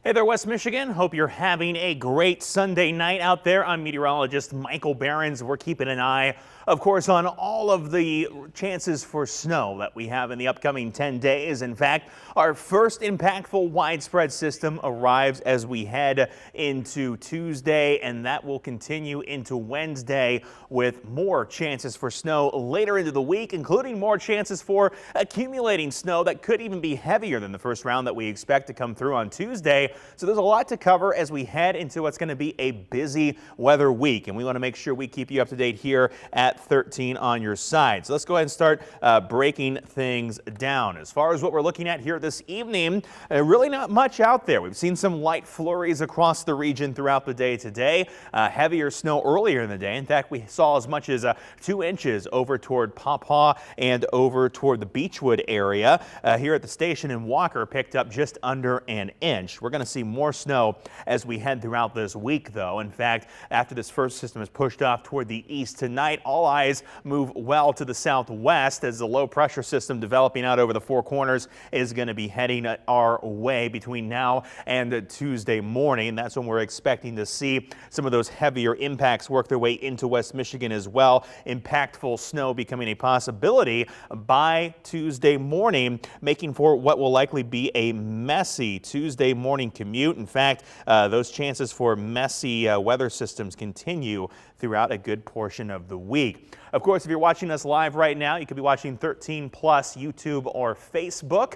Hey there, West Michigan. Hope you're having a great Sunday night out there. I'm meteorologist Michael Behrens. We're keeping an eye, of course, on all of the chances for snow that we have in the upcoming 10 days. In fact, our first impactful widespread system arrives as we head into Tuesday, and that will continue into Wednesday with more chances for snow later into the week, including more chances for accumulating snow that could even be heavier than the first round that we expect to come through on Tuesday. So there's a lot to cover as we head into what's going to be a busy weather week, and we want to make sure we keep you up to date here at 13 on your side. So let's go ahead and start breaking things down. As far as what we're looking at here this evening, really not much out there. We've seen some light flurries across the region throughout the day today. Heavier snow earlier in the day. In fact, we saw as much as 2 inches over toward Pawpaw and over toward the Beechwood area. Here at the station in Walker, picked up just under an inch. We're going to see more snow as we head throughout this week, though. In fact, after this first system is pushed off toward the east tonight, all eyes move well to the southwest as the low pressure system developing out over the Four Corners is going to be heading our way between now and Tuesday morning. That's when we're expecting to see some of those heavier impacts work their way into West Michigan as well. Impactful snow becoming a possibility by Tuesday morning, making for what will likely be a messy Tuesday morning commute. In fact, those chances for messy weather systems continue throughout a good portion of the week. Of course, if you're watching us live right now, you could be watching 13 Plus YouTube or Facebook.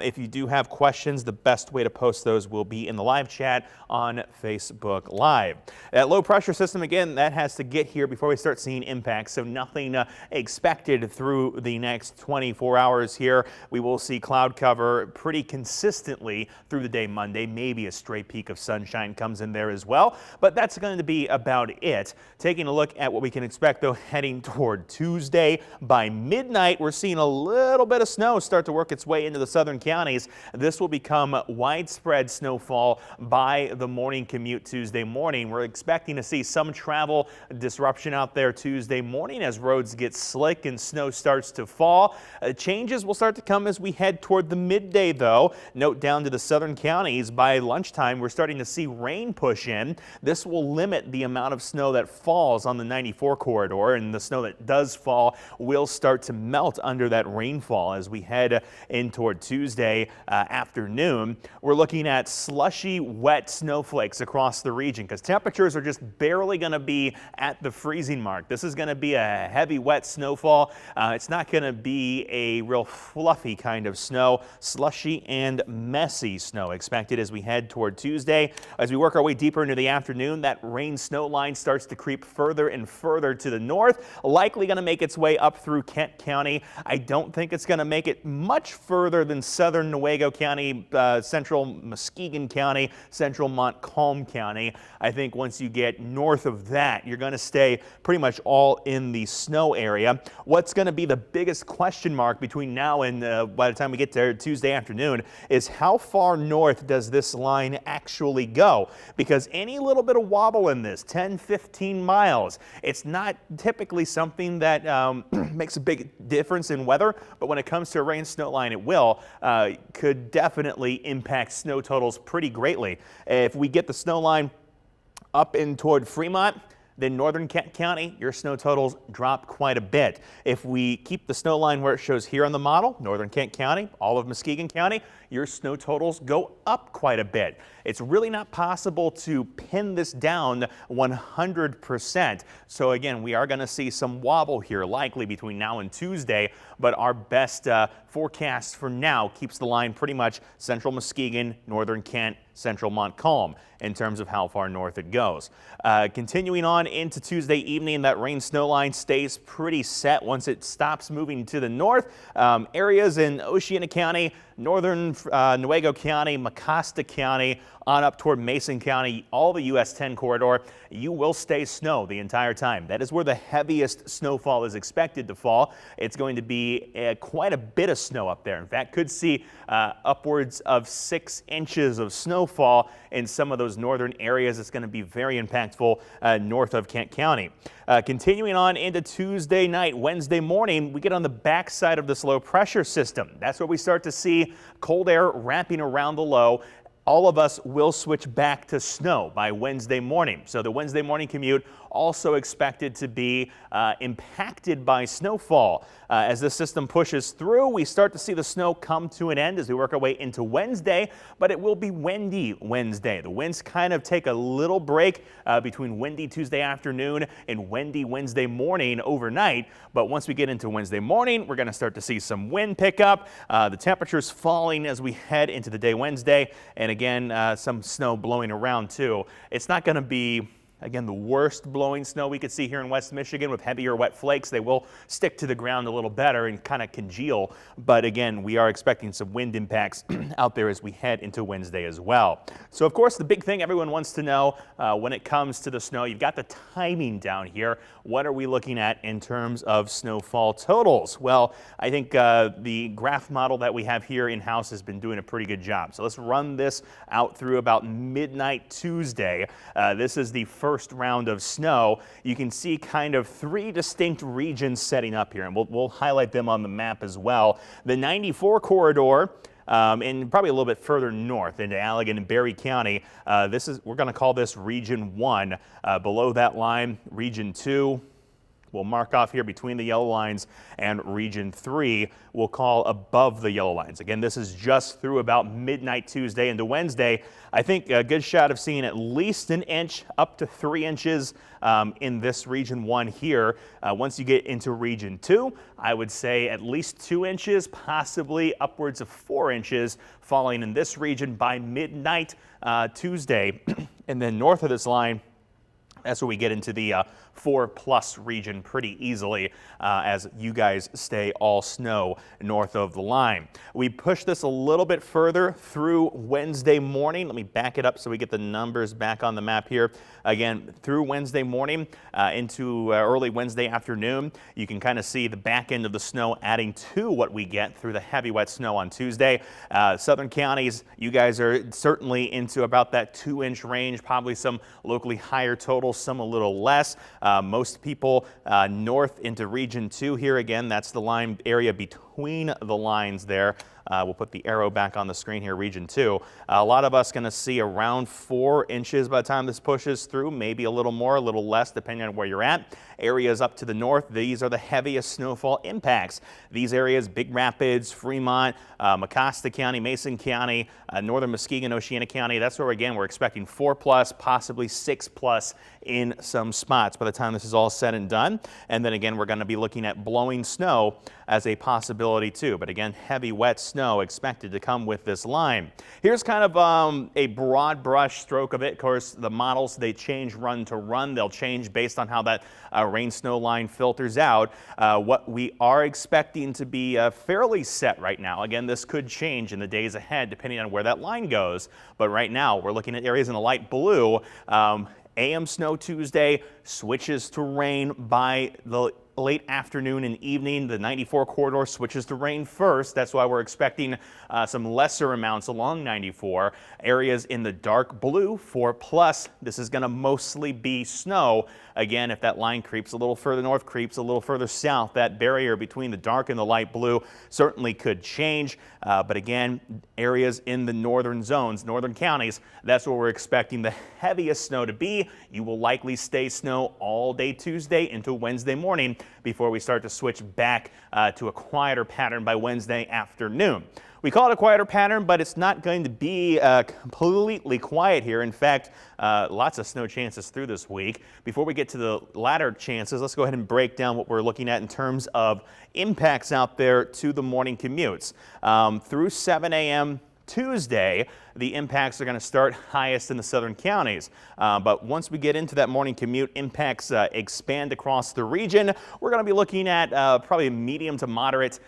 If you do have questions, the best way to post those will be in the live chat on Facebook Live. That low pressure system, again, that has to get here before we start seeing impacts, so nothing expected through the next 24 hours here. We will see cloud cover pretty consistently through the day Monday. Maybe a stray peak of sunshine comes in there as well, but that's going to be about it. Taking a look at what we can expect, though, heading toward Tuesday. By midnight, we're seeing a little bit of snow start to work its way into the southern counties. This will become widespread snowfall by the morning commute Tuesday morning. We're expecting to see some travel disruption out there Tuesday morning as roads get slick and snow starts to fall. Changes will start to come as we head toward the midday, though. Note down to the southern counties, by lunchtime, we're starting to see rain push in. This will limit the amount of snow that falls on the 94 corridor, and the snow that does fall will start to melt under that rainfall as we head in toward Tuesday afternoon. We're looking at slushy, wet snowflakes across the region because temperatures are just barely going to be at the freezing mark. This is going to be a heavy, wet snowfall. It's not going to be a real fluffy kind of snow. Slushy and messy snow expected as we head toward Tuesday. As we work our way deeper into the afternoon, that rain-snow line starts to creep further and further to the north, likely going to make its way up through Kent County. I don't think it's going to make it much further than southern Newaygo County, central Muskegon County, central Montcalm County. I think once you get north of that, you're going to stay pretty much all in the snow area. What's going to be the biggest question mark between now and by the time we get to Tuesday afternoon is how far north does this line actually go? Because any little bit of wobble in this, 10, 15 miles, it's not typically something that makes a big difference in weather, but when it comes to a rain snow line, it will, could definitely impact snow totals pretty greatly. If we get the snow line up in toward Fremont, then northern Kent County, your snow totals drop quite a bit. If we keep the snow line where it shows here on the model, northern Kent County, all of Muskegon County, your snow totals go up quite a bit. It's really not possible to pin this down 100%. So again, we are going to see some wobble here likely between now and Tuesday, but our best forecast for now keeps the line pretty much central Muskegon, northern Kent, central Montcalm in terms of how far north it goes. Continuing on into Tuesday evening, that rain snow line stays pretty set once it stops moving to the north. Areas in Oceana County, northern Newaygo County, Mecosta County, on up toward Mason County, all the US 10 corridor, you will stay snow the entire time. That is where the heaviest snowfall is expected to fall. It's going to be quite a bit of snow up there. In fact, could see upwards of 6 inches of snowfall in some of those northern areas. It's going to be very impactful north of Kent County. Continuing on into Tuesday night, Wednesday morning, we get on the backside of this low pressure system. That's where we start to see cold air wrapping around the low. all of us will switch back to snow by Wednesday morning. So the Wednesday morning commute also expected to be impacted by snowfall. As this system pushes through, we start to see the snow come to an end as we work our way into Wednesday, but it will be windy Wednesday. The winds kind of take a little break between windy Tuesday afternoon and windy Wednesday morning overnight. But once we get into Wednesday morning, we're going to start to see some wind pick up. The temperatures falling as we head into the day Wednesday, and again, some snow blowing around too. It's not going to be, again, the worst blowing snow we could see here in West Michigan with heavier wet flakes. They will stick to the ground a little better and kind of congeal. But again, we are expecting some wind impacts out there as we head into Wednesday as well. So of course, the big thing everyone wants to know when it comes to the snow, you've got the timing down here. What are we looking at in terms of snowfall totals? Well, I think the graph model that we have here in-house has been doing a pretty good job. So let's run this out through about midnight Tuesday. This is the first round of snow. You can see kind of three distinct regions setting up here, and we'll highlight them on the map as well. The 94 corridor, and probably a little bit further north into Allegan and Berry County. We're going to call this Region 1. Below that line, Region 2. We'll mark off here between the yellow lines, and Region 3 we'll call above the yellow lines. Again, this is just through about midnight Tuesday into Wednesday. I think a good shot of seeing at least an inch up to 3 inches in this Region 1 here. Once you get into Region 2, I would say at least 2 inches, possibly upwards of 4 inches falling in this region by midnight Tuesday. And then north of this line, that's where we get into the 4+ region pretty easily as you guys stay all snow north of the line. We push this a little bit further through Wednesday morning. Let me back it up so we get the numbers back on the map here. Again, through Wednesday morning into early Wednesday afternoon, you can kind of see the back end of the snow adding to what we get through the heavy wet snow on Tuesday. Southern counties, you guys are certainly into about that 2-inch range, probably some locally higher totals, some a little less. Most people north into Region 2 here. Again, that's the line area between the lines there. We'll put the arrow back on the screen here, Region 2. A lot of us going to see around 4 inches by the time this pushes through, maybe a little more, a little less, depending on where you're at. Areas up to the north, these are the heaviest snowfall impacts. These areas, Big Rapids, Fremont, Mecosta County, Mason County, northern Muskegon, Oceana County. That's where, again, we're expecting 4+, possibly 6+ in some spots by the time this is all said and done. And then again, we're going to be looking at blowing snow as a possibility too. But again, heavy wet snow expected to come with this line. Here's kind of a broad brush stroke of it. Of course, the models, they change run to run. They'll change based on how that rain snow line filters out. What we are expecting to be fairly set right now. Again, this could change in the days ahead depending on where that line goes. But right now, we're looking at areas in the light blue. AM snow Tuesday switches to rain by the late afternoon and evening. The 94 corridor switches to rain first. That's why we're expecting some lesser amounts along 94. Areas in the dark blue, 4+, this is going to mostly be snow. Again, if that line creeps a little further north, creeps a little further south, that barrier between the dark and the light blue certainly could change. But again, areas in the northern zones, northern counties, that's where we're expecting the heaviest snow to be. You will likely stay snow all day Tuesday into Wednesday morning before we start to switch back to a quieter pattern by Wednesday afternoon. We call it a quieter pattern, but it's not going to be completely quiet here. In fact, lots of snow chances through this week. Before we get to the latter chances, let's go ahead and break down what we're looking at in terms of impacts out there to the morning commutes. Through 7 a.m. Tuesday, the impacts are going to start highest in the southern counties. But once we get into that morning commute, impacts expand across the region. We're going to be looking at probably medium to moderate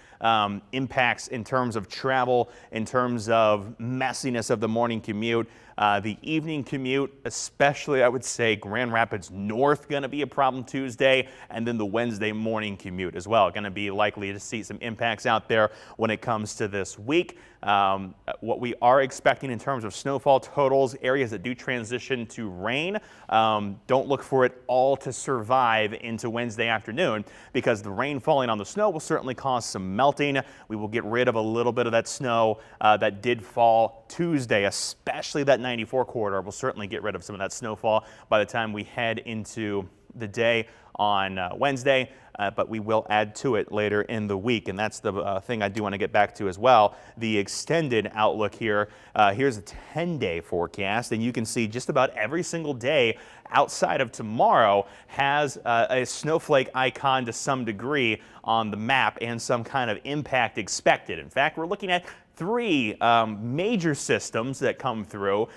impacts in terms of travel, in terms of messiness of the morning commute. The evening commute, especially I would say Grand Rapids North, going to be a problem Tuesday, and then the Wednesday morning commute as well. Going to be likely to see some impacts out there when it comes to this week. What we are expecting in terms of snowfall totals, areas that do transition to rain, don't look for it all to survive into Wednesday afternoon, because the rain falling on the snow will certainly cause some melting. We will get rid of a little bit of that snow that did fall Tuesday, especially that 94 corridor. We'll certainly get rid of some of that snowfall by the time we head into the day on Wednesday, but we will add to it later in the week. And that's the thing I do want to get back to as well. The extended outlook here. Here's a 10-day forecast, and you can see just about every single day outside of tomorrow has a snowflake icon to some degree on the map and some kind of impact expected. In fact, we're looking at 3 major systems that come through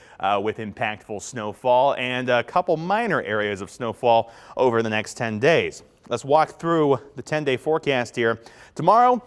with impactful snowfall and a couple minor areas of snowfall over the next 10 days. Let's walk through the 10-day forecast here. Tomorrow,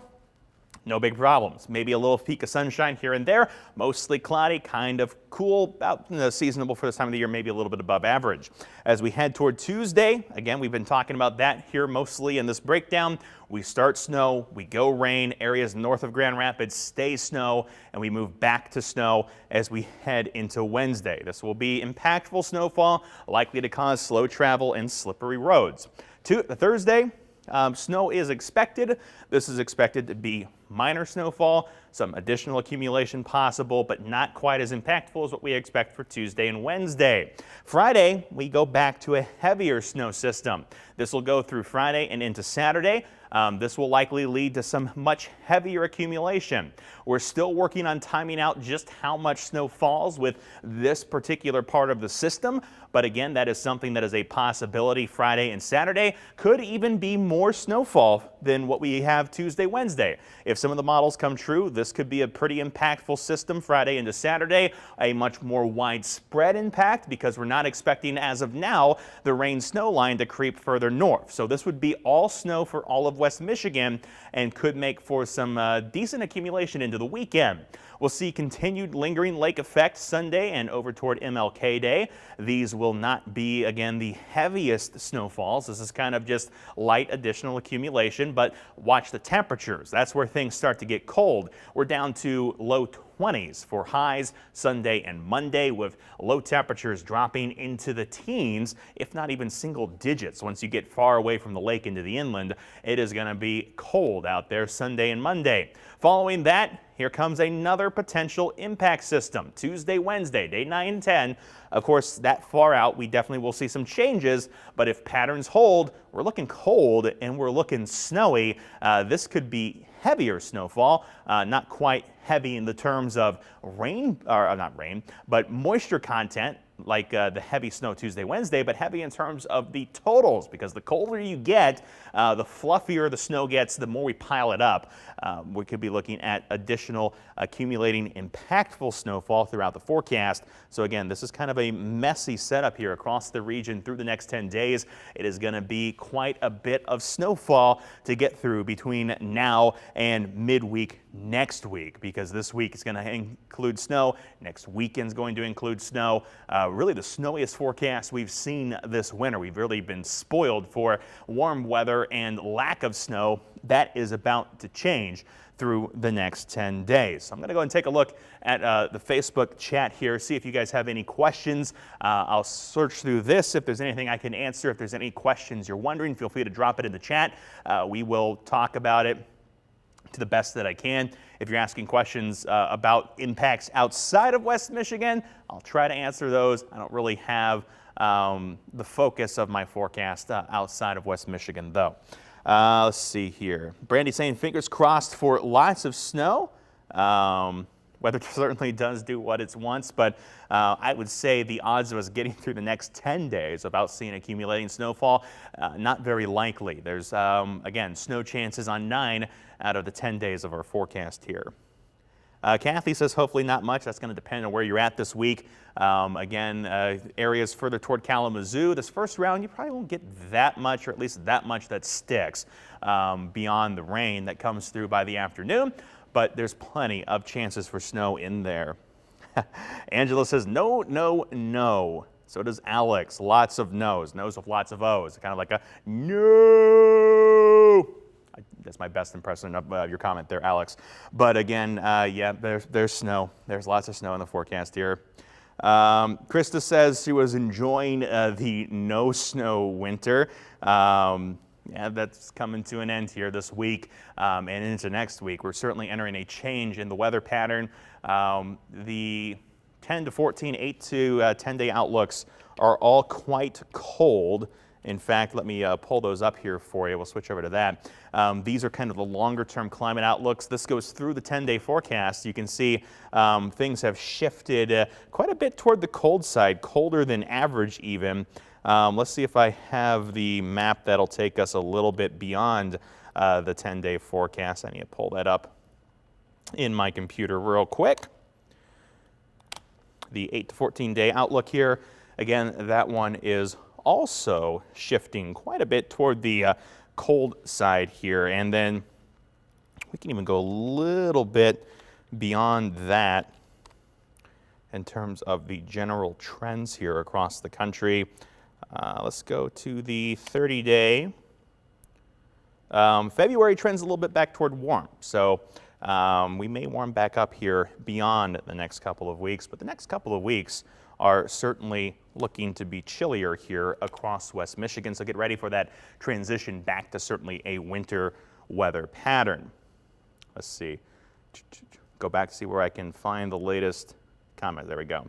no big problems. Maybe a little peak of sunshine here and there. Mostly cloudy, kind of cool, about seasonable for this time of the year, maybe a little bit above average. As we head toward Tuesday, again, we've been talking about that here mostly in this breakdown. We start snow, we go rain, areas north of Grand Rapids stay snow, and we move back to snow as we head into Wednesday. This will be impactful snowfall, likely to cause slow travel and slippery roads. Thursday, snow is expected. This is expected to be minor snowfall, some additional accumulation possible, but not quite as impactful as what we expect for Tuesday and Wednesday. Friday, we go back to a heavier snow system. This will go through Friday and into Saturday. This will likely lead to some much heavier accumulation. We're still working on timing out just how much snow falls with this particular part of the system, but again, that is something that is a possibility. Friday and Saturday could even be more snowfall than what we have Tuesday, Wednesday. If some of the models come true, this could be a pretty impactful system Friday into Saturday, a much more widespread impact because we're not expecting, as of now, the rain-snow line to creep further north. So this would be all snow for all of West Michigan and could make for some decent accumulation into the weekend. We'll see continued lingering lake effect Sunday and over toward MLK Day. These will not be, again, the heaviest snowfalls. This is kind of just light additional accumulation, but watch the temperatures. That's where things start to get cold. We're down to low 20s for highs Sunday and Monday, with low temperatures dropping into the teens, if not even single digits. Once you get far away from the lake into the inland, it is going to be cold out there Sunday and Monday. Following that, here comes another potential impact system. Tuesday, Wednesday, day 9 and 10. Of course, that far out, we definitely will see some changes, but if patterns hold, we're looking cold and we're looking snowy. This could be heavier snowfall, not quite heavy in the terms of rain, or not rain, but moisture content, like the heavy snow Tuesday, Wednesday, but heavy in terms of the totals, because the colder you get, the fluffier the snow gets, the more we pile it up. We could be looking at additional accumulating impactful snowfall throughout the forecast. So again, this is kind of a messy setup here across the region through the next 10 days. It is going to be quite a bit of snowfall to get through between now and midweek next week, because this week is going to include snow. Next weekend is going to include snow. Really the snowiest forecast we've seen this winter. We've really been spoiled for warm weather and lack of snow. That is about to change through the next 10 days. So I'm going to go and take a look at the Facebook chat here, see if you guys have any questions. I'll search through this. If there's anything I can answer, if there's any questions you're wondering, feel free to drop it in the chat. We will talk about it to the best that I can. If you're asking questions about impacts outside of West Michigan, I'll try to answer those. I don't really have the focus of my forecast outside of West Michigan, though. Let's see here. Brandy saying fingers crossed for lots of snow. Weather certainly does do what it wants, but I would say the odds of us getting through the next 10 days without seeing accumulating snowfall, not very likely. There's, again, snow chances on 9 out of the 10 days of our forecast here. Kathy says hopefully not much. That's going to depend on where you're at this week. Again, areas further toward Kalamazoo, this first round, you probably won't get that much, or at least that much that sticks beyond the rain that comes through by the afternoon. But there's plenty of chances for snow in there. Angela says no, no, no. So does Alex. Lots of no's. No's with lots of O's. Kind of like a no. That's my best impression of your comment there, Alex. But again, yeah, there's snow. There's lots of snow in the forecast here. Krista says she was enjoying the no snow winter. Yeah, that's coming to an end here this week and into next week. We're certainly entering a change in the weather pattern. The 10 to 14, 8 to 10-day outlooks are all quite cold. In fact, let me pull those up here for you. We'll switch over to that. These are kind of the longer-term climate outlooks. This goes through the 10-day forecast. You can see things have shifted quite a bit toward the cold side, colder than average even. Let's see if I have the map that'll take us a little bit beyond the 10-day forecast. I need to pull that up in my computer real quick. The 8 to 14-day outlook here. Again, that one is also shifting quite a bit toward the cold side here. And then we can even go a little bit beyond that in terms of the general trends here across the country. Let's go to the 30-day. February trends a little bit back toward warm. So we may warm back up here beyond the next couple of weeks, but the next couple of weeks are certainly looking to be chillier here across West Michigan. So get ready for that transition back to certainly a winter weather pattern. Let's see. Go back to see where I can find the latest comment. There we go.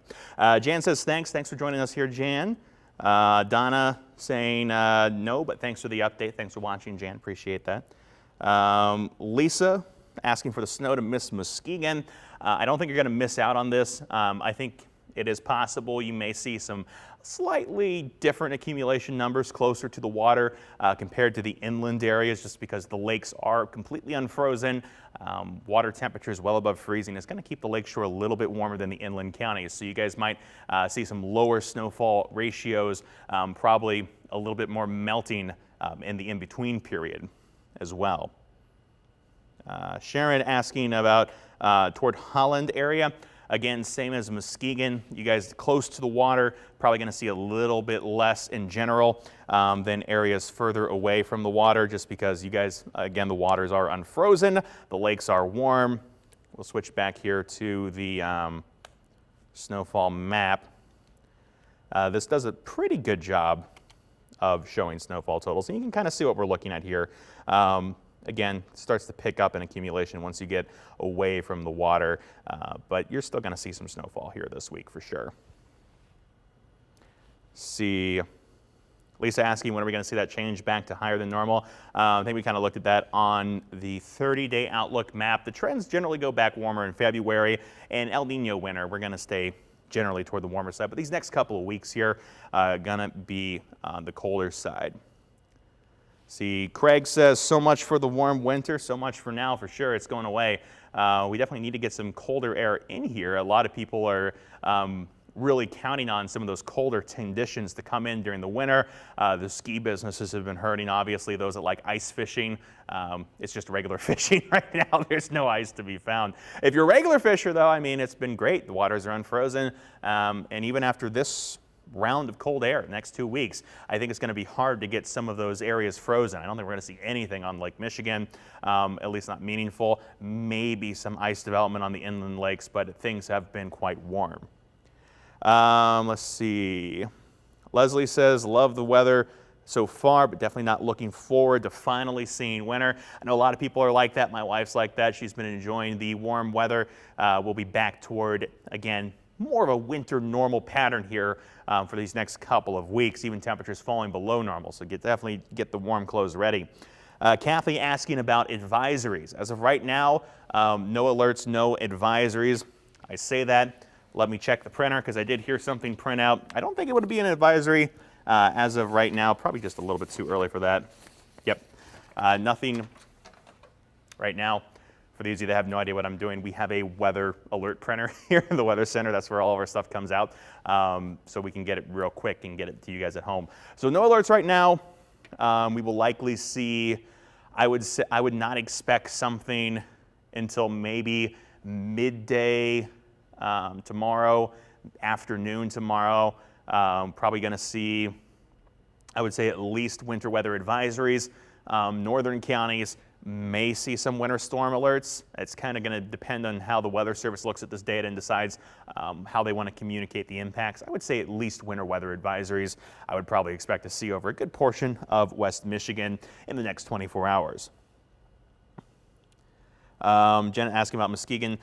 Jan says thanks. Thanks for joining us here, Jan. Donna saying no, but thanks for the update. Thanks for watching, Jan. Appreciate that. Lisa asking for the snow to miss Muskegon. I don't think you're going to miss out on this. I think it is possible you may see some slightly different accumulation numbers closer to the water compared to the inland areas, just because the lakes are completely unfrozen. Water temperatures well above freezing is going to keep the lakeshore a little bit warmer than the inland counties. So you guys might see some lower snowfall ratios, probably a little bit more melting in the in-between period as well. Sharon asking about toward Holland area. Again, same as Muskegon. You guys close to the water, probably going to see a little bit less in general than areas further away from the water, just because you guys, again, the waters are unfrozen, the lakes are warm. We'll switch back here to the snowfall map. This does a pretty good job of showing snowfall totals, and you can kind of see what we're looking at here. Again, it starts to pick up in accumulation once you get away from the water, but you're still going to see some snowfall here this week for sure. See, Lisa asking when are we going to see that change back to higher than normal? I think we kind of looked at that on the 30-day outlook map. The trends generally go back warmer in February, and El Nino winter, we're going to stay generally toward the warmer side, but these next couple of weeks here going to be on the colder side. See, Craig says, so much for the warm winter, so much for now, for sure, it's going away. We definitely need to get some colder air in here. A lot of people are really counting on some of those colder conditions to come in during the winter. The ski businesses have been hurting, obviously, those that like ice fishing. It's just regular fishing right now. There's no ice to be found. If you're a regular fisher, though, I mean, it's been great. The waters are unfrozen, and even after this round of cold air next 2 weeks, I think it's going to be hard to get some of those areas frozen. I don't think we're going to see anything on Lake Michigan, at least not meaningful. Maybe some ice development on the inland lakes, but things have been quite warm. Let's see. Leslie says, love the weather so far, but definitely not looking forward to finally seeing winter. I know a lot of people are like that. My wife's like that. She's been enjoying the warm weather. We'll be back toward, again, more of a winter normal pattern here for these next couple of weeks, even temperatures falling below normal. So definitely get the warm clothes ready. Kathy asking about advisories. As of right now, no alerts, no advisories. I say that. Let me check the printer because I did hear something print out. I don't think it would be an advisory as of right now. Probably just a little bit too early for that. Yep. Nothing right now. For those of you that have no idea what I'm doing, we have a weather alert printer here in the Weather Center. That's where all of our stuff comes out, so we can get it real quick and get it to you guys at home. So no alerts right now. We will likely see, I would not expect something until maybe midday tomorrow, afternoon tomorrow. Probably going to see, I would say, at least winter weather advisories. Northern counties, may see some winter storm alerts. It's kind of going to depend on how the Weather Service looks at this data and decides how they want to communicate the impacts. I would say at least winter weather advisories I would probably expect to see over a good portion of West Michigan in the next 24 hours. Jenna asking about Muskegon.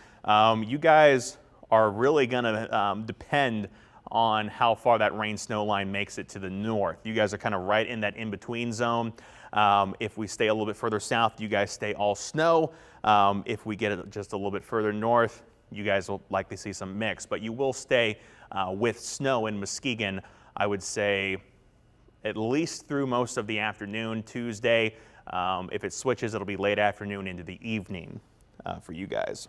You guys are really going to depend on how far that rain snow line makes it to the north. You guys are kind of right in that in-between zone. If we stay a little bit further south, you guys stay all snow. If we get it just a little bit further north, you guys will likely see some mix, but you will stay with snow in Muskegon, I would say, at least through most of the afternoon Tuesday. If it switches, it'll be late afternoon into the evening for you guys.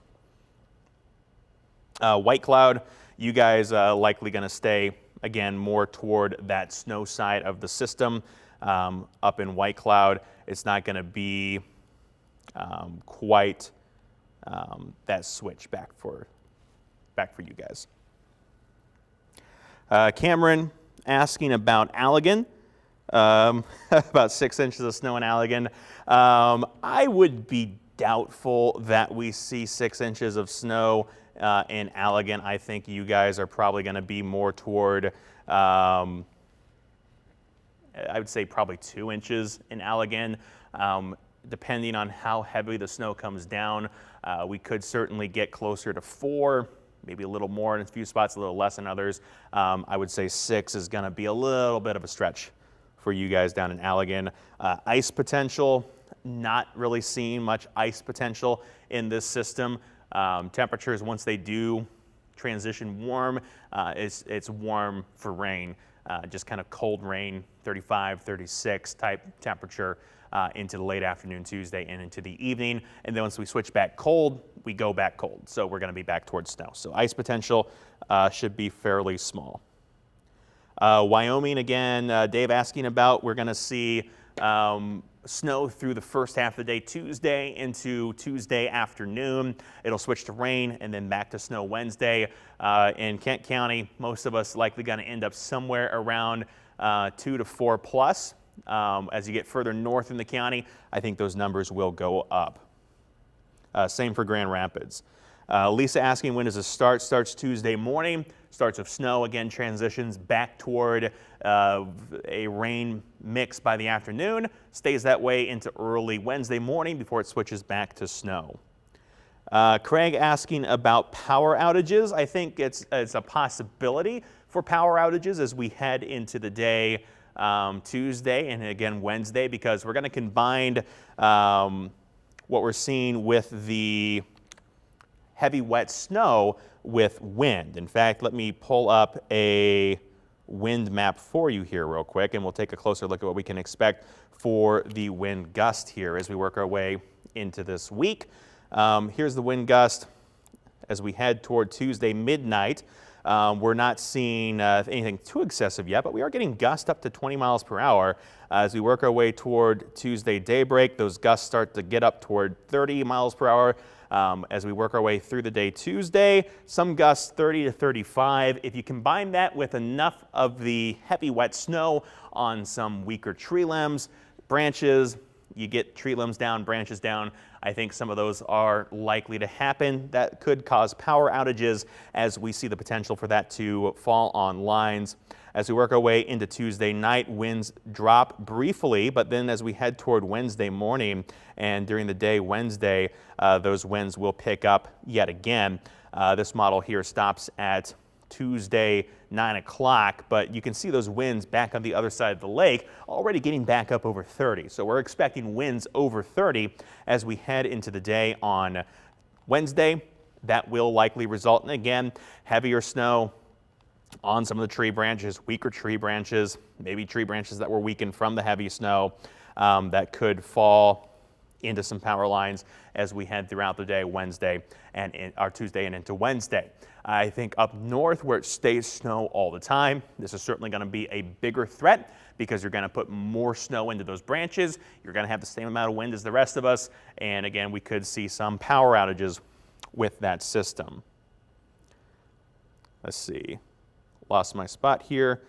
White cloud, you guys likely going to stay, again, more toward that snow side of the system. Up in white cloud, it's not going to be quite that switch back for you guys. Cameron asking about Allegan, about 6 inches of snow in Allegan. I would be doubtful that we see 6 inches of snow in Allegan. I think you guys are probably going to be more toward, I would say probably 2 inches in Allegan. Depending on how heavy the snow comes down, we could certainly get closer to 4, maybe a little more in a few spots, a little less in others. I would say 6 is going to be a little bit of a stretch for you guys down in Allegan. Ice potential, not really seeing much ice potential in this system. Temperatures, once they do transition warm, it's warm for rain. Just kind of cold rain, 35, 36 type temperature into the late afternoon Tuesday and into the evening. And then once we switch back cold, we go back cold. So we're going to be back towards snow. So ice potential should be fairly small. Wyoming, again, Dave asking about, we're going to see snow through the first half of the day Tuesday into Tuesday afternoon. It'll switch to rain and then back to snow Wednesday. In Kent County, most of us likely going to end up somewhere around 2 to 4 plus. As you get further north in the county, I think those numbers will go up. Same for Grand Rapids. Lisa asking when does it start? Starts Tuesday morning. Starts with snow, again transitions back toward a rain mix by the afternoon. Stays that way into early Wednesday morning before it switches back to snow. Craig asking about power outages. I think it's a possibility for power outages as we head into the day Tuesday and again Wednesday, because we're going to combine what we're seeing with the heavy wet snow with wind. In fact, let me pull up a wind map for you here real quick, and we'll take a closer look at what we can expect for the wind gust here as we work our way into this week. Here's the wind gust as we head toward Tuesday midnight. We're not seeing anything too excessive yet, but we are getting gusts up to 20 miles per hour. As we work our way toward Tuesday daybreak, those gusts start to get up toward 30 miles per hour. As we work our way through the day Tuesday, some gusts 30 to 35. If you combine that with enough of the heavy wet snow on some weaker tree limbs, branches, you get tree limbs down, branches down. I think some of those are likely to happen. That could cause power outages as we see the potential for that to fall on lines. As we work our way into Tuesday night, winds drop briefly, but then as we head toward Wednesday morning and during the day Wednesday, those winds will pick up yet again. This model here stops at Tuesday 9 o'clock, but you can see those winds back on the other side of the lake already getting back up over 30. So we're expecting winds over 30 as we head into the day on Wednesday. That will likely result in, again, heavier snow on some of the tree branches, weaker tree branches, maybe tree branches that were weakened from the heavy snow that could fall into some power lines as we head throughout the day Wednesday and our Tuesday and into Wednesday. I think up north where it stays snow all the time, this is certainly going to be a bigger threat because you're going to put more snow into those branches. You're going to have the same amount of wind as the rest of us. And again, we could see some power outages with that system. Let's see. Lost my spot here.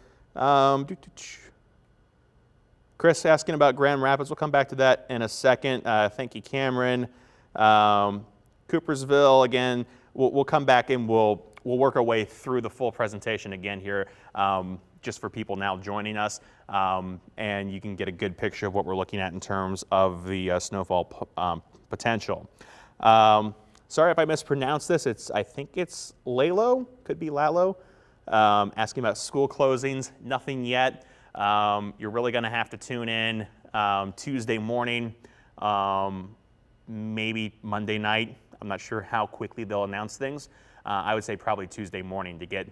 Chris asking about Grand Rapids. We'll come back to that in a second. Thank you, Cameron. Coopersville, again, we'll come back and we'll work our way through the full presentation again here, just for people now joining us, and you can get a good picture of what we're looking at in terms of the snowfall potential. Sorry if I mispronounced this. I think it's Lalo, could be Lalo, asking about school closings. Nothing yet. You're really going to have to tune in Tuesday morning, maybe Monday night. I'm not sure how quickly they'll announce things. I would say probably Tuesday morning to get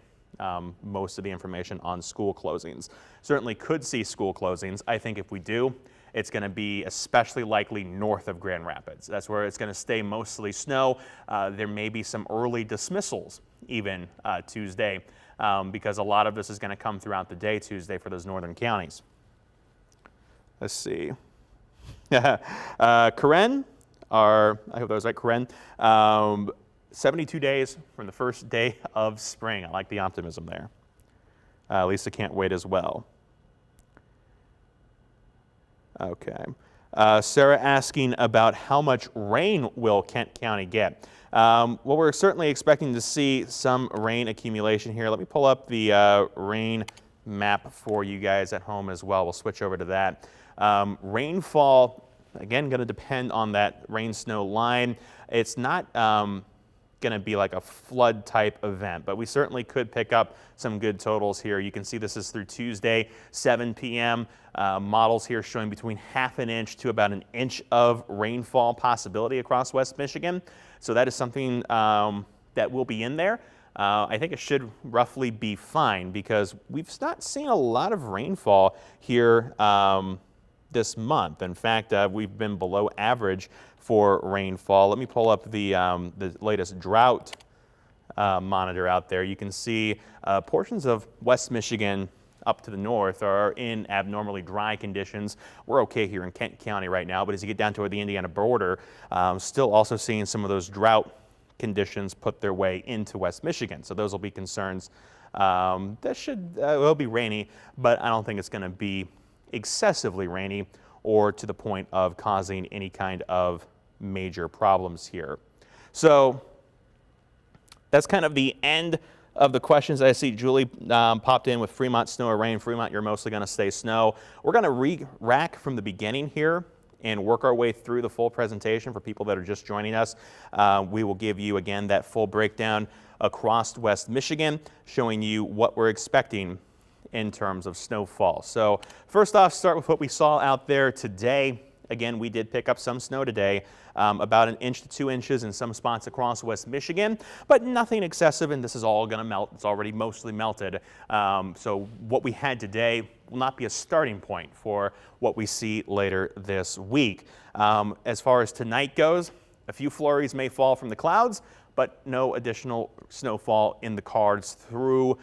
most of the information on school closings. Certainly could see school closings. I think if we do, it's going to be especially likely north of Grand Rapids. That's where it's going to stay mostly snow. There may be some early dismissals even Tuesday, because a lot of this is going to come throughout the day Tuesday for those northern counties. Let's see. Karen, I hope that was right, Karen. 72 days from the first day of spring. I like the optimism there. Lisa can't wait as well. Okay. Sarah asking about how much rain will Kent County get. Well, we're certainly expecting to see some rain accumulation here. Let me pull up the rain map for you guys at home as well. We'll switch over to that. Rainfall, again, going to depend on that rain-snow line. It's not going to be like a flood type event, but we certainly could pick up some good totals here. You can see this is through Tuesday, 7 p.m. Models here showing between ½ an inch to about 1 inch of rainfall possibility across West Michigan. So that is something that will be in there. I think it should roughly be fine because we've not seen a lot of rainfall here this month. In fact, we've been below average for rainfall. Let me pull up the latest drought monitor out there. You can see portions of West Michigan up to the north are in abnormally dry conditions. We're okay here in Kent County right now, but as you get down toward the Indiana border, still also seeing some of those drought conditions put their way into West Michigan. So those will be concerns. That will be rainy, but I don't think it's going to be excessively rainy or to the point of causing any kind of major problems here. So that's kind of the end of the questions. I see Julie popped in with Fremont, snow or rain. Fremont, you're mostly going to stay snow. We're going to re-rack from the beginning here and work our way through the full presentation for people that are just joining us. We will give you, again, that full breakdown across West Michigan, showing you what we're expecting in terms of snowfall. So first off, start with what we saw out there today. Again, we did pick up some snow today, about 1 inch to 2 inches in some spots across West Michigan, but nothing excessive, and this is all going to melt. It's already mostly melted. So what we had today will not be a starting point for what we see later this week. As far as tonight goes, a few flurries may fall from the clouds, but no additional snowfall in the cards through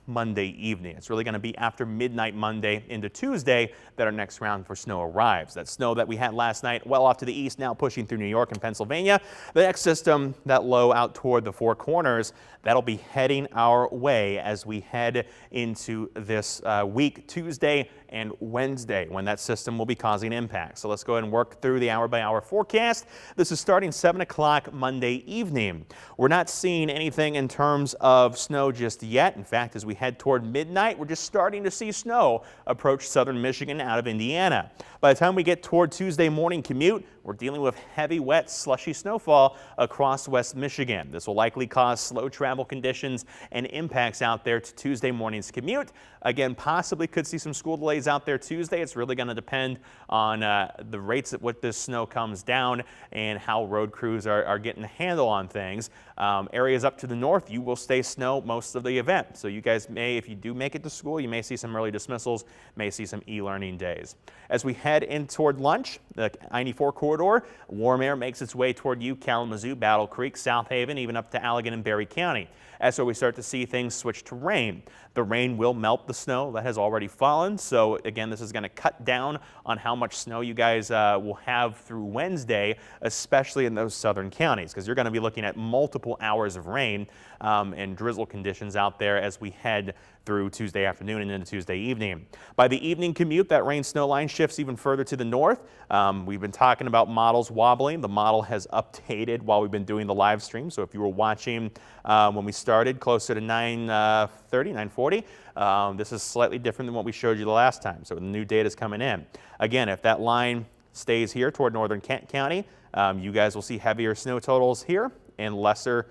Monday evening. It's really going to be after midnight Monday into Tuesday that our next round for snow arrives. That snow that we had last night well off to the east, now pushing through New York and Pennsylvania. The next system, that low out toward the Four Corners, that'll be heading our way as we head into this week, Tuesday and Wednesday, when that system will be causing impact. So let's go ahead and work through the hour-by-hour forecast. This is starting 7 o'clock Monday evening. We're not seeing anything in terms of snow just yet. In fact, as we head toward midnight, we're just starting to see snow approach southern Michigan out of Indiana. By the time we get toward Tuesday morning commute, we're dealing with heavy, wet, slushy snowfall across West Michigan. This will likely cause slow travel conditions and impacts out there to Tuesday morning's commute. Again, possibly could see some school delays out there Tuesday. It's really going to depend on the rates at which this snow comes down and how road crews are getting a handle on things. Areas up to the north, you will stay snow most of the event. So you guys may, if you do make it to school, you may see some early dismissals, may see some e-learning days. As we head in toward lunch, the I-94 corridor, warm air makes its way toward you, Kalamazoo, Battle Creek, South Haven, even up to Allegan and Berry County. As so we start to see things switch to rain. The rain will melt the snow that has already fallen. So again, this is going to cut down on how much snow you guys will have through Wednesday, especially in those southern counties, because you're going to be looking at multiple hours of rain and drizzle conditions out there there as we head through Tuesday afternoon and into Tuesday evening. By the evening commute, that rain snow line shifts even further to the north. We've been talking about models wobbling. The model has updated while we've been doing the live stream. So if you were watching when we started closer to 9:30, 9:40, this is slightly different than what we showed you the last time. So the new data is coming in. Again, if that line stays here toward northern Kent County, you guys will see heavier snow totals here and lesser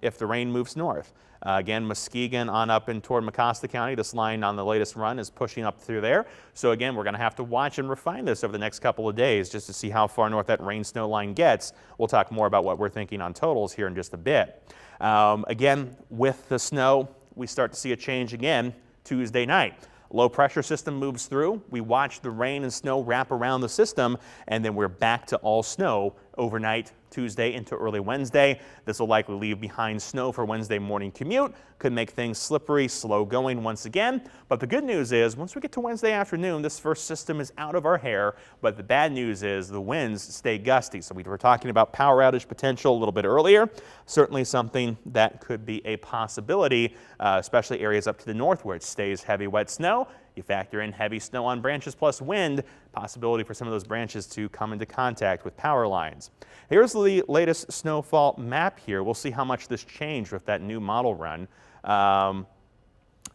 if the rain moves north. Again, Muskegon on up and toward Mecosta County. This line on the latest run is pushing up through there. So again, we're going to have to watch and refine this over the next couple of days just to see how far north that rain snow line gets. We'll talk more about what we're thinking on totals here in just a bit. Again, with the snow, we start to see a change again Tuesday night. Low pressure system moves through. We watch the rain and snow wrap around the system, and then we're back to all snow overnight Tuesday into early Wednesday. This will likely leave behind snow for Wednesday morning commute. Could make things slippery, slow going once again. But the good news is once we get to Wednesday afternoon, this first system is out of our hair. But the bad news is the winds stay gusty. So we were talking about power outage potential a little bit earlier. Certainly something that could be a possibility, especially areas up to the north where it stays heavy, wet snow. You factor in heavy snow on branches plus wind, possibility for some of those branches to come into contact with power lines. Here's the latest snowfall map here. We'll see how much this changed with that new model run. Not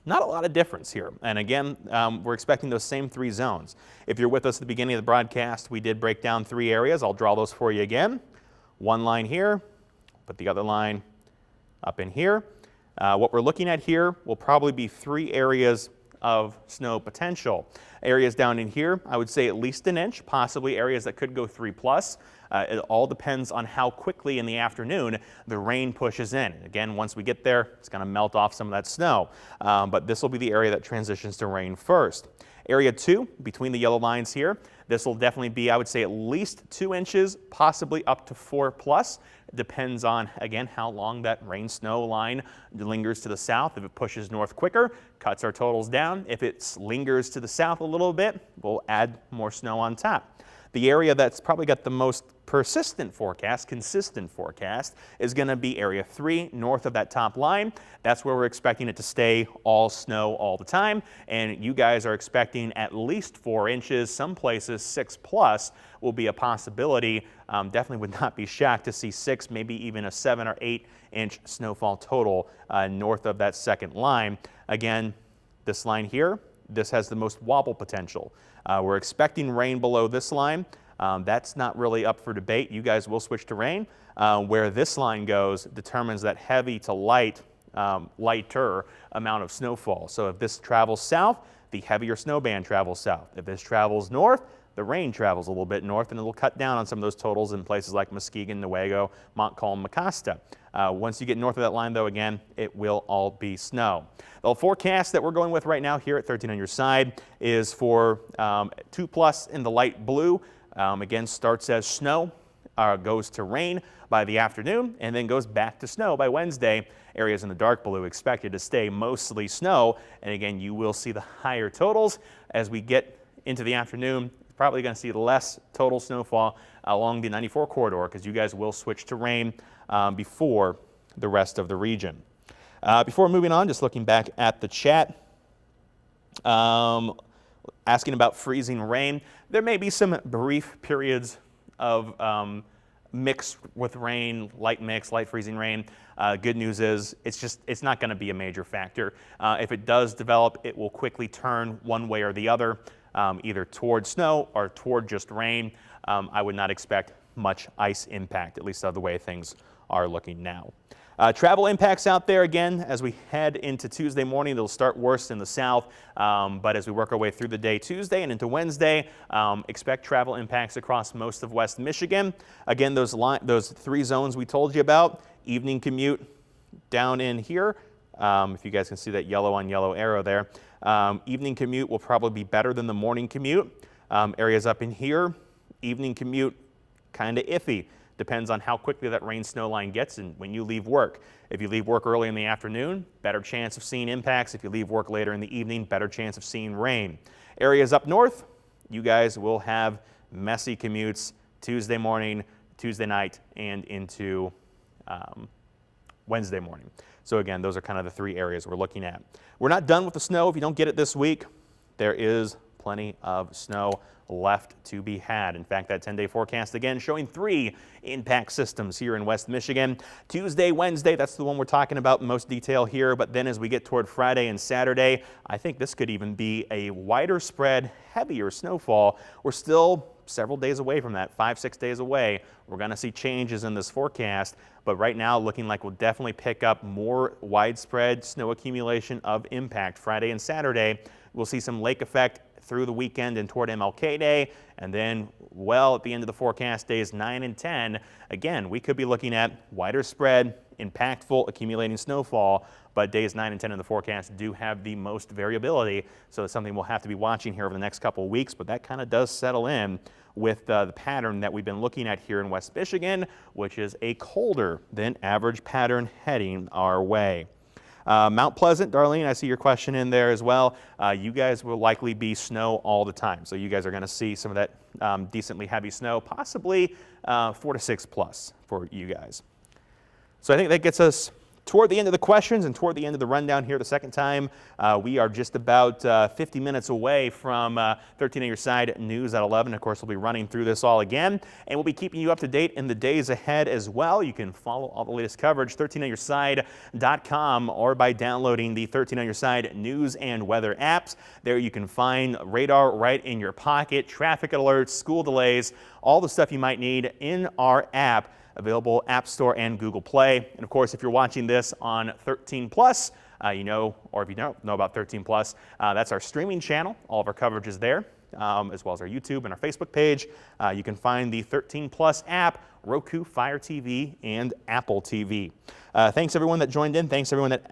a lot of difference here. And again, we're expecting those same three zones. If you're with us at the beginning of the broadcast, we did break down three areas. I'll draw those for you again. One line here, put the other line up in here. What we're looking at here will probably be three areas of snow potential. Areas down in here, I would say at least an inch, possibly areas that could go 3+. It all depends on how quickly in the afternoon the rain pushes in. Again, once we get there, it's going to melt off some of that snow. But this will be the area that transitions to rain first. Area 2, between the yellow lines here, this will definitely be, I would say, at least 2 inches, possibly up to 4+. It depends on, again, how long that rain snow line lingers to the south. If it pushes north quicker, cuts our totals down. If it lingers to the south a little bit, we'll add more snow on top. The area that's probably got the most persistent forecast, consistent forecast, is going to be Area 3, north of that top line. That's where we're expecting it to stay all snow all the time. And you guys are expecting at least 4 inches. Some places 6+ will be a possibility. Definitely would not be shocked to see 6, maybe even a 7 or 8 inch snowfall total north of that second line. Again, this line here, this has the most wobble potential. We're expecting rain below this line. That's not really up for debate. You guys will switch to rain. Where this line goes determines that heavy to light, lighter amount of snowfall. So if this travels south, the heavier snow band travels south. If this travels north, the rain travels a little bit north, and it'll cut down on some of those totals in places like Muskegon, Newaygo, Montcalm, Mecosta. Once you get north of that line, though, again, it will all be snow. The forecast that we're going with right now here at 13 on your side is for 2+ in the light blue. Again, starts as snow, goes to rain by the afternoon, and then goes back to snow by Wednesday. Areas in the dark blue expected to stay mostly snow. And again, you will see the higher totals as we get into the afternoon. Probably going to see less total snowfall along the 94 corridor because you guys will switch to rain before the rest of the region. Before moving on, just looking back at the chat, asking about freezing rain. There may be some brief periods of mixed with rain, light mix, light freezing rain. Good news is it's not going to be a major factor. If it does develop, it will quickly turn one way or the other. Either toward snow or toward just rain. I would not expect much ice impact, at least the way things are looking now. Travel impacts out there again as we head into Tuesday morning. They'll start worse in the south, but as we work our way through the day Tuesday and into Wednesday, expect travel impacts across most of West Michigan. Again, those 3 zones we told you about. Evening commute down in here. If you guys can see that yellow on yellow arrow there. Evening commute will probably be better than the morning commute. Areas up in here, evening commute kind of iffy. Depends on how quickly that rain snow line gets and when you leave work. If you leave work early in the afternoon, better chance of seeing impacts. If you leave work later in the evening, better chance of seeing rain. Areas up north, you guys will have messy commutes Tuesday morning, Tuesday night, and into Wednesday morning. So again, those are kind of the 3 areas we're looking at. We're not done with the snow. If you don't get it this week, there is plenty of snow left to be had. In fact, that 10-day forecast again showing 3 impact systems here in West Michigan. Tuesday, Wednesday, that's the one we're talking about in most detail here. But then as we get toward Friday and Saturday, I think this could even be a wider spread, heavier snowfall. We're still several days away from that, 5-6 days away. We're going to see changes in this forecast, but right now looking like we'll definitely pick up more widespread snow accumulation of impact Friday and Saturday. We'll see some lake effect through the weekend and toward MLK Day, and then well at the end of the forecast, days 9 and 10, again, we could be looking at wider spread, impactful accumulating snowfall, but days 9 and 10 in the forecast do have the most variability, so it's something we'll have to be watching here over the next couple of weeks, but that kind of does settle in with the pattern that we've been looking at here in West Michigan, which is a colder than average pattern heading our way. Mount Pleasant, Darlene, I see your question in there as well. You guys will likely be snow all the time. So you guys are going to see some of that decently heavy snow, possibly 4 to 6 plus for you guys. So I think that gets us toward the end of the questions and toward the end of the rundown here the second time. We are just about 50 minutes away from 13 on your side news at 11. Of course, we'll be running through this all again, and we'll be keeping you up to date in the days ahead as well. You can follow all the latest coverage, 13onyourside.com, or by downloading the 13 on Your Side news and weather apps. There you can find radar right in your pocket, traffic alerts, school delays, all the stuff you might need in our app. Available App Store and Google Play. And of course, if you're watching this on 13 Plus, you know, or if you don't know about 13 Plus, that's our streaming channel. All of our coverage is there, as well as our YouTube and our Facebook page. You can find the 13 Plus app, Roku, Fire TV, and Apple TV. Thanks everyone that joined in. Thanks everyone that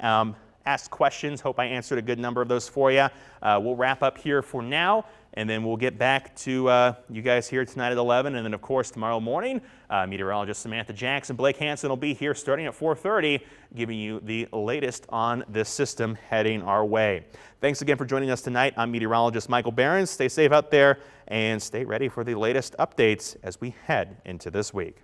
asked questions. Hope I answered a good number of those for you. We'll wrap up here for now, and then we'll get back to you guys here tonight at 11, and then of course tomorrow morning, meteorologist Samantha Jackson, Blake Hansen will be here starting at 4:30, giving you the latest on this system heading our way. Thanks again for joining us tonight. I'm meteorologist Michael Behrens. Stay safe out there and stay ready for the latest updates as we head into this week.